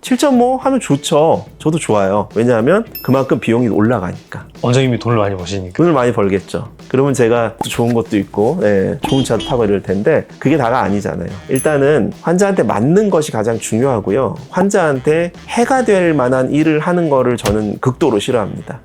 7.5 하면 좋죠. 저도 좋아요. 왜냐하면 그만큼 비용이 올라가니까. 원장님이 돈을 많이 버시니까. 돈을 많이 벌겠죠. 그러면 제가 또 좋은 것도 있고 좋은 차도 타고 이럴 텐데 그게 다가 아니잖아요. 일단은 환자한테 맞는 것이 가장 중요하고요. 환자한테 해가 될 만한 일을 하는 거를 저는 극도로 싫어합니다.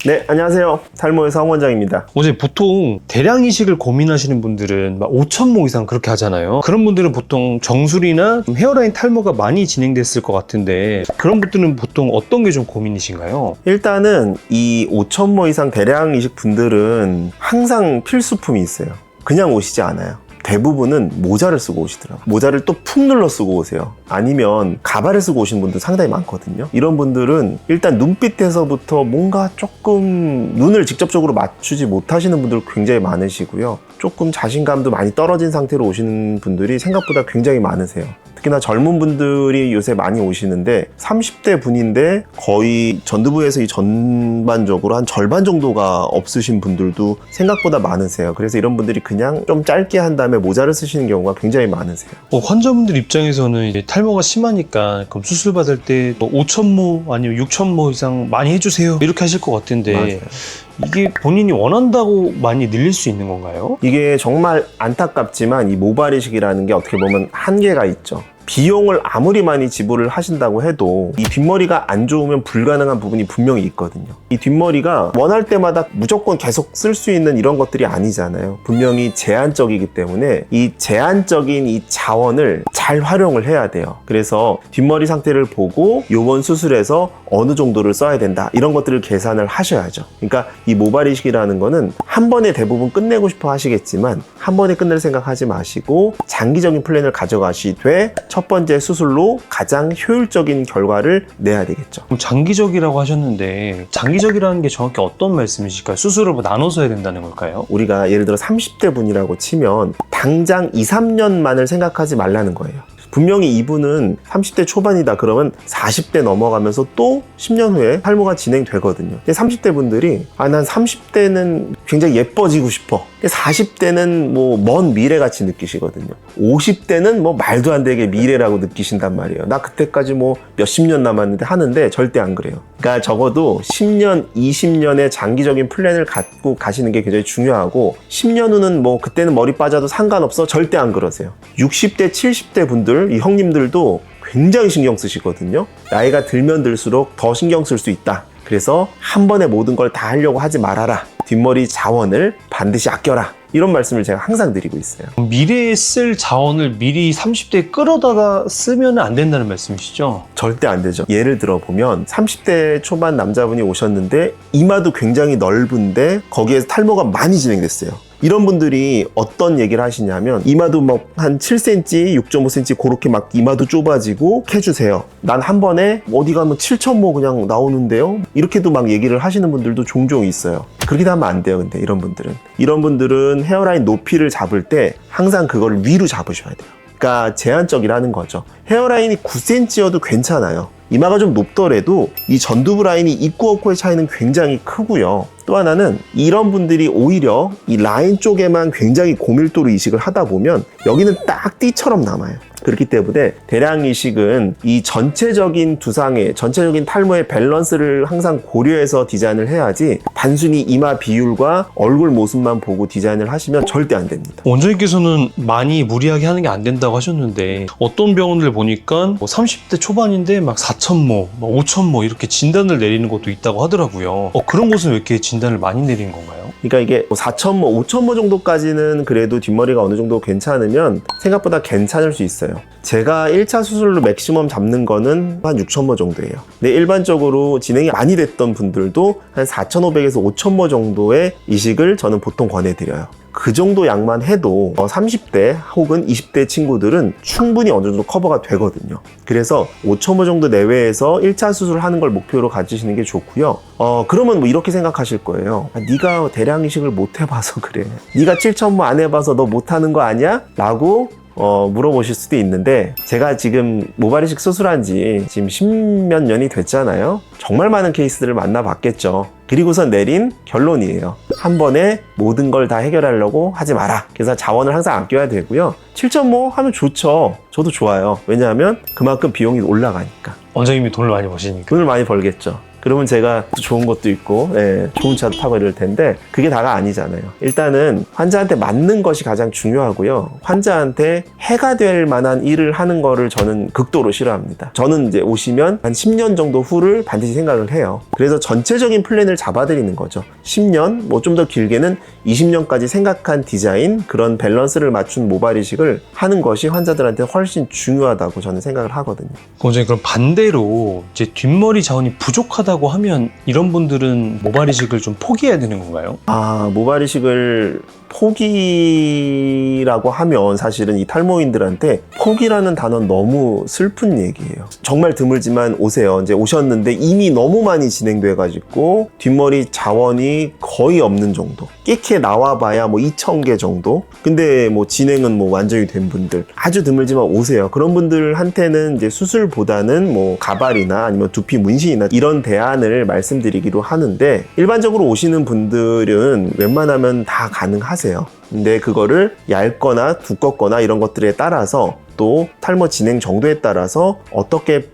네, 안녕하세요. 탈모의 황 원장입니다. 어제 보통 대량 이식을 고민하시는 분들은 막 5,000모 이상 그렇게 하잖아요. 그런 분들은 보통 정수리나 헤어라인 탈모가 많이 진행됐을 것 같은데 그런 분들은 보통 어떤 게 좀 고민이신가요? 일단은 이 5,000모 이상 대량 이식 분들은 항상 필수품이 있어요. 그냥 오시지 않아요. 대부분은 모자를 쓰고 오시더라고요. 모자를 또 푹 눌러 쓰고 오세요. 아니면 가발을 쓰고 오시는 분들 상당히 많거든요. 이런 분들은 일단 눈빛에서부터 뭔가 조금 눈을 직접적으로 맞추지 못하시는 분들 굉장히 많으시고요. 조금 자신감도 많이 떨어진 상태로 오시는 분들이 생각보다 굉장히 많으세요. 특히나 젊은 분들이 요새 많이 오시는데 30대 분인데 거의 전두부에서 이 전반적으로 한 절반 정도가 없으신 분들도 생각보다 많으세요. 그래서 이런 분들이 그냥 좀 짧게 한 다음에 모자를 쓰시는 경우가 굉장히 많으세요. 환자분들 입장에서는 이제 탈모가 심하니까 그럼 수술 받을 때 5,000모 아니면 6,000모 이상 많이 해주세요 이렇게 하실 것 같은데 맞아요. 이게 본인이 원한다고 많이 늘릴 수 있는 건가요? 이게 정말 안타깝지만 이 모발 이식이라는 게 어떻게 보면 한계가 있죠. 비용을 아무리 많이 지불을 하신다고 해도 이 뒷머리가 안 좋으면 불가능한 부분이 분명히 있거든요. 이 뒷머리가 원할 때마다 무조건 계속 쓸 수 있는 이런 것들이 아니잖아요. 분명히 제한적이기 때문에 이 제한적인 이 자원을 잘 활용을 해야 돼요. 그래서 뒷머리 상태를 보고 요번 수술에서 어느 정도를 써야 된다 이런 것들을 계산을 하셔야죠. 그러니까 이 모발 이식이라는 거는 한 번에 대부분 끝내고 싶어 하시겠지만 한 번에 끝낼 생각하지 마시고 장기적인 플랜을 가져가시되 첫 번째 수술로 가장 효율적인 결과를 내야 되겠죠. 그럼 장기적이라고 하셨는데 장기적이라는 게 정확히 어떤 말씀이실까요? 수술을 뭐 나눠서 해야 된다는 걸까요? 우리가 예를 들어 30대 분이라고 치면 당장 2, 3년만을 생각하지 말라는 거예요. 분명히 이분은 30대 초반이다 그러면 40대 넘어가면서 또 10년 후에 탈모가 진행되거든요. 근데 30대 분들이 난 30대는 굉장히 예뻐지고 싶어. 40대는 뭐 먼 미래같이 느끼시거든요. 50대는 뭐 말도 안 되게 미래라고 느끼신단 말이에요. 나 그때까지 뭐 몇십 년 남았는데 하는데 절대 안 그래요. 그러니까 적어도 10년, 20년의 장기적인 플랜을 갖고 가시는 게 굉장히 중요하고 10년 후는 뭐 그때는 머리 빠져도 상관없어 절대 안 그러세요. 60대, 70대 분들, 이 형님들도 굉장히 신경 쓰시거든요. 나이가 들면 들수록 더 신경 쓸 수 있다. 그래서 한 번에 모든 걸 다 하려고 하지 말아라. 뒷머리 자원을 반드시 아껴라. 이런 말씀을 제가 항상 드리고 있어요. 미래에 쓸 자원을 미리 30대에 끌어다가 쓰면 안 된다는 말씀이시죠? 절대 안 되죠. 예를 들어 보면 30대 초반 남자분이 오셨는데 이마도 굉장히 넓은데 거기에서 탈모가 많이 진행됐어요. 이런 분들이 어떤 얘기를 하시냐면 이마도 막 한 7cm, 6.5cm 그렇게 막 이마도 좁아지고 해주세요. 난 한 번에 어디 가면 7,000모 그냥 나오는데요? 이렇게도 막 얘기를 하시는 분들도 종종 있어요. 그렇게 하면 안 돼요. 근데 이런 분들은 헤어라인 높이를 잡을 때 항상 그걸 위로 잡으셔야 돼요. 그러니까 제한적이라는 거죠. 헤어라인이 9cm여도 괜찮아요. 이마가 좀 높더라도 이 전두부 라인이 있고 없고의 차이는 굉장히 크고요. 또 하나는 이런 분들이 오히려 이 라인 쪽에만 굉장히 고밀도로 이식을 하다 보면 여기는 딱 띠처럼 남아요. 그렇기 때문에 대량 이식은 이 전체적인 두상의 전체적인 탈모의 밸런스를 항상 고려해서 디자인을 해야지 단순히 이마 비율과 얼굴 모습만 보고 디자인을 하시면 절대 안 됩니다. 원장님께서는 많이 무리하게 하는 게 안 된다고 하셨는데 어떤 병원을 보니까 뭐 30대 초반인데 막 4,000모, 5,000모 이렇게 진단을 내리는 것도 있다고 하더라고요. 그런 곳은 왜 이렇게 진단을 많이 내리는 건가요? 그러니까 이게 4,000모, 5,000모 정도까지는 그래도 뒷머리가 어느 정도 괜찮으면 생각보다 괜찮을 수 있어요. 제가 1차 수술로 맥시멈 잡는 거는 한 6,000모 정도예요. 근데 일반적으로 진행이 많이 됐던 분들도 한 4,500에서 5,000모 정도의 이식을 저는 보통 권해드려요. 그 정도 양만 해도 30대 혹은 20대 친구들은 충분히 어느 정도 커버가 되거든요. 그래서 5,000모 정도 내외에서 1차 수술을 하는 걸 목표로 가지시는 게 좋고요. 그러면 뭐 이렇게 생각하실 거예요. 네가 대량 이식을 못 해봐서 그래. 네가 7,000모 안 해봐서 너 못하는 거 아니야? 라고 물어보실 수도 있는데, 제가 지금 모발이식 수술한 지 지금 10몇 년이 됐잖아요. 정말 많은 케이스들을 만나봤겠죠. 그리고선 내린 결론이에요. 한 번에 모든 걸 다 해결하려고 하지 마라. 그래서 자원을 항상 아껴야 되고요. 7.5 하면 좋죠. 저도 좋아요. 왜냐하면 그만큼 비용이 올라가니까. 원장님이 돈을 많이 버시니까. 돈을 많이 벌겠죠. 그러면 제가 좋은 것도 있고, 좋은 차도 타고 이럴 텐데, 그게 다가 아니잖아요. 일단은 환자한테 맞는 것이 가장 중요하고요. 환자한테 해가 될 만한 일을 하는 거를 저는 극도로 싫어합니다. 저는 이제 오시면 한 10년 정도 후를 반드시 생각을 해요. 그래서 전체적인 플랜을 잡아드리는 거죠. 10년, 뭐 좀 더 길게는 20년까지 생각한 디자인, 그런 밸런스를 맞춘 모발 이식을 하는 것이 환자들한테 훨씬 중요하다고 저는 생각을 하거든요. 원장님, 그럼 반대로 이제 뒷머리 자원이 부족하다고 하면 이런 분들은 모발 이식을 좀 포기해야 되는 건가요? 모발 이식을 포기라고 하면 사실은 이 탈모인들한테 포기라는 단어는 너무 슬픈 얘기예요. 정말 드물지만 오세요. 이제 오셨는데 이미 너무 많이 진행돼가지고 뒷머리 자원이 거의 없는 정도. 끼케 나와봐야 뭐 2,000개 정도. 근데 뭐 진행은 뭐 완전히 된 분들 아주 드물지만 오세요. 그런 분들한테는 이제 수술보다는 뭐 가발이나 아니면 두피 문신이나 이런 대안을 말씀드리기로 하는데, 일반적으로 오시는 분들은 웬만하면 다 가능하세요. 근데 그거를 얇거나 두껍거나 이런 것들에 따라서, 또 탈모 진행 정도에 따라서 어떻게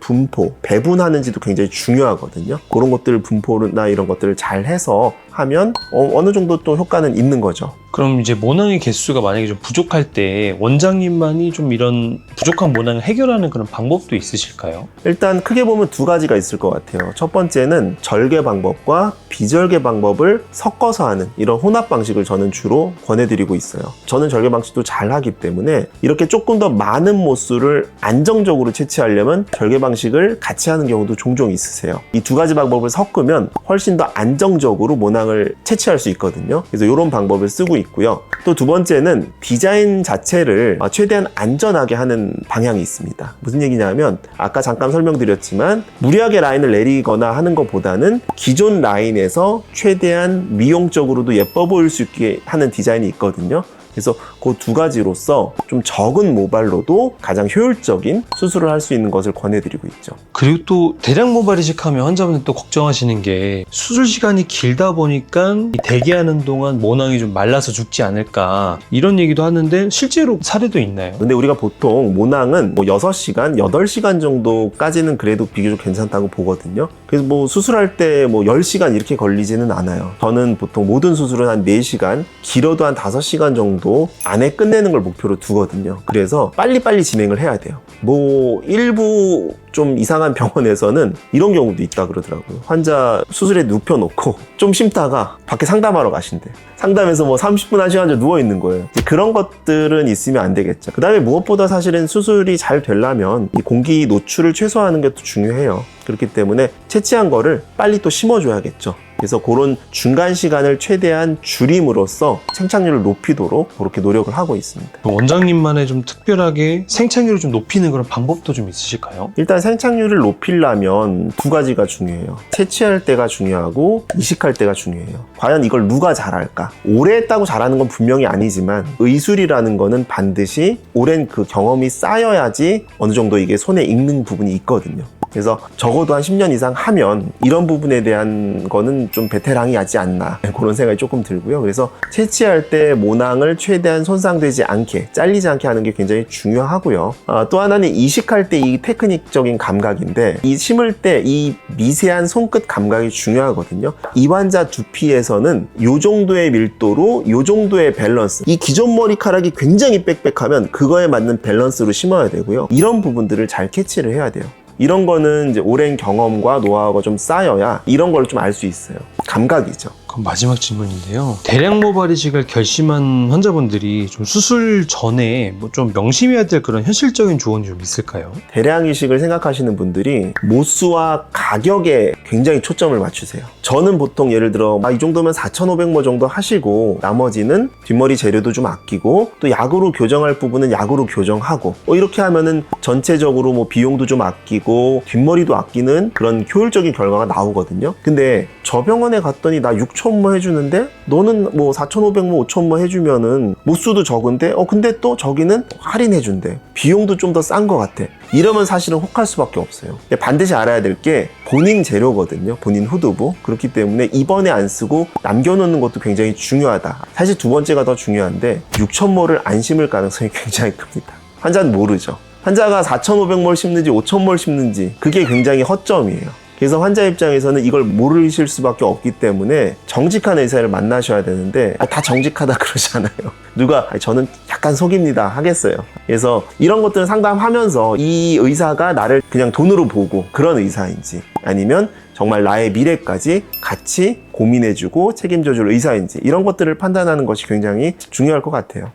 배분하는지도 굉장히 중요하거든요. 그런 것들 분포나 이런 것들을 잘 해서 하면 어느 정도 또 효과는 있는 거죠. 그럼 이제 모낭의 개수가 만약에 좀 부족할 때 원장님만이 좀 이런 부족한 모낭을 해결하는 그런 방법도 있으실까요? 일단 크게 보면 두 가지가 있을 것 같아요. 첫 번째는 절개 방법과 비절개 방법을 섞어서 하는 이런 혼합 방식을 저는 주로 권해드리고 있어요. 저는 절개 방식도 잘 하기 때문에 이렇게 조금 더 많은 모수를 안정적으로 채취하려면 절개 방식을 같이 하는 경우도 종종 있으세요. 이 두 가지 방법을 섞으면 훨씬 더 안정적으로 모낭을 채취할 수 있거든요. 그래서 이런 방법을 쓰고 있고요. 또 두 번째는 디자인 자체를 최대한 안전하게 하는 방향이 있습니다. 무슨 얘기냐면, 아까 잠깐 설명드렸지만 무리하게 라인을 내리거나 하는 것보다는 기존 라인에서 최대한 미용적으로도 예뻐 보일 수 있게 하는 디자인이 있거든요. 그래서 그 두 가지로서 좀 적은 모발로도 가장 효율적인 수술을 할 수 있는 것을 권해드리고 있죠. 그리고 또 대량 모발 이식하면 환자분들 또 걱정하시는 게, 수술 시간이 길다 보니까 대기하는 동안 모낭이 좀 말라서 죽지 않을까, 이런 얘기도 하는데 실제로 사례도 있나요? 근데 우리가 보통 모낭은 뭐 6시간, 8시간 정도까지는 그래도 비교적 괜찮다고 보거든요. 그래서 뭐 수술할 때 뭐 10시간 이렇게 걸리지는 않아요. 저는 보통 모든 수술은 한 4시간, 길어도 한 5시간 정도 안에 끝내는 걸 목표로 두거든요. 그래서 빨리빨리 진행을 해야 돼요. 뭐 일부 좀 이상한 병원에서는 이런 경우도 있다 그러더라고요. 환자 수술에 눕혀놓고 좀 심다가 밖에 상담하러 가신대. 상담에서 뭐 30분, 1시간 정도 누워있는 거예요. 그런 것들은 있으면 안 되겠죠. 그 다음에 무엇보다 사실은 수술이 잘 되려면 이 공기 노출을 최소화하는 게 또 중요해요. 그렇기 때문에 채취한 거를 빨리 또 심어줘야겠죠. 그래서 그런 중간 시간을 최대한 줄임으로써 생착률을 높이도록 그렇게 노력을 하고 있습니다. 원장님만의 좀 특별하게 생착률을 좀 높이는 그런 방법도 좀 있으실까요? 일단 생착률을 높이려면 두 가지가 중요해요. 채취할 때가 중요하고 이식할 때가 중요해요. 과연 이걸 누가 잘할까? 오래 했다고 잘하는 건 분명히 아니지만, 의술이라는 거는 반드시 오랜 그 경험이 쌓여야지 어느 정도 이게 손에 익는 부분이 있거든요. 그래서 적어도 한 10년 이상 하면 이런 부분에 대한 거는 좀 베테랑이 하지 않나, 그런 생각이 조금 들고요. 그래서 채취할 때 모낭을 최대한 손상되지 않게, 잘리지 않게 하는 게 굉장히 중요하고요. 또 하나는 이식할 때 이 테크닉적인 감각인데, 이 심을 때 이 미세한 손끝 감각이 중요하거든요. 이 환자 두피에서는 이 정도의 밀도로 이 정도의 밸런스, 이 기존 머리카락이 굉장히 빽빽하면 그거에 맞는 밸런스로 심어야 되고요. 이런 부분들을 잘 캐치를 해야 돼요. 이런 거는 이제 오랜 경험과 노하우가 좀 쌓여야 이런 걸 좀 알 수 있어요. 감각이죠. 그럼 마지막 질문인데요. 대량 모발 이식을 결심한 환자분들이 좀 수술 전에 뭐 좀 명심해야 될 그런 현실적인 조언이 좀 있을까요? 대량 이식을 생각하시는 분들이 모수와 가격에 굉장히 초점을 맞추세요. 저는 보통 예를 들어 이 정도면 4,500모 정도 하시고 나머지는 뒷머리 재료도 좀 아끼고 또 약으로 교정할 부분은 약으로 교정하고 이렇게 하면은 전체적으로 뭐 비용도 좀 아끼고 뒷머리도 아끼는 그런 효율적인 결과가 나오거든요. 근데 저 병원에 갔더니 나 6,000원 5,000모 해주는데 너는 뭐 4,500모, 5,000모 해주면은 모수도 적은데 근데 또 저기는 할인해준대. 비용도 좀 더 싼 것 같아. 이러면 사실은 혹할 수밖에 없어요. 반드시 알아야 될 게 본인 재료거든요. 본인 후두부. 그렇기 때문에 이번에 안 쓰고 남겨놓는 것도 굉장히 중요하다. 사실 두 번째가 더 중요한데 6,000모를 안 심을 가능성이 굉장히 큽니다. 환자는 모르죠. 환자가 4,500몰 심는지 5,000몰 심는지 그게 굉장히 허점이에요. 그래서 환자 입장에서는 이걸 모르실 수밖에 없기 때문에 정직한 의사를 만나셔야 되는데 다 정직하다 그러잖아요. 누가 저는 약간 속입니다 하겠어요. 그래서 이런 것들을 상담하면서 이 의사가 나를 그냥 돈으로 보고 그런 의사인지 아니면 정말 나의 미래까지 같이 고민해주고 책임져줄 의사인지 이런 것들을 판단하는 것이 굉장히 중요할 것 같아요.